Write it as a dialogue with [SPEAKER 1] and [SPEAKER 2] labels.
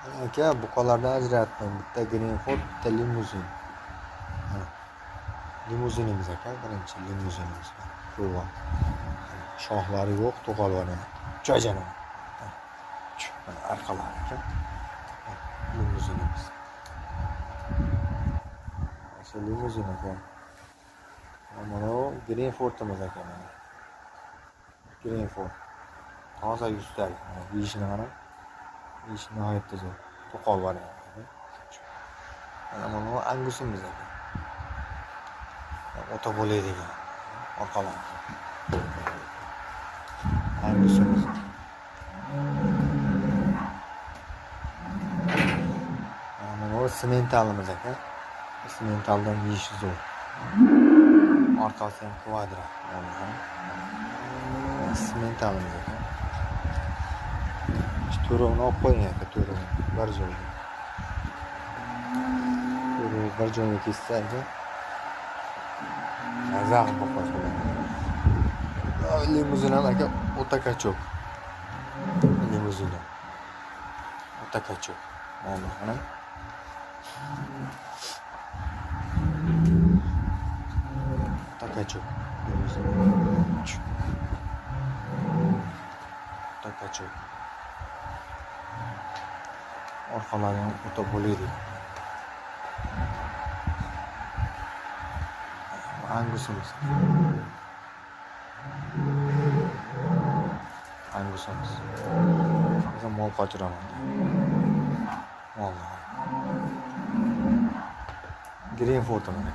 [SPEAKER 1] Aka, buqalardan ajratdim. Bitta Greenford, bitta limuzin. Ha, limuzinimiz aka, birinchi limuzinimiz. Ko'rgan. Shoxlari yo'q, to'qolvari. Jo'jana. Mana arqalari aka. Limuzinimiz. Shu limuzin aka. Mana bu Greenfordimiz aka mana. Greenford. Toza yuztalik. Yeyishini qarang. Yeyishi nihoyatda zo'r. To'qol varianti. Mana bu Angusimiz aka. O'ta bo'ladigan. Orqalar. Angusimiz. Mana bu sementalimiz aka. Sementaldan yeyishi zo'r. Orqasi ham kvadrat. Sementalimiz aka. To'rovni olib qo'ying aka, to'rovni bir joyga. To'rovni bir joyga kessa aka. Mazaq bo'lib qoladi. Limuzin ham aka o'ta kachok. Limuzin. O'ta kachok. Mana qarang. O'ta kachok. Limuzin. O'ta kachok. Orqalari ham o'ta bo'ladi. Angusimiz. Angusimiz. Biz mol qochiraman. Vallahi. Greenford mana.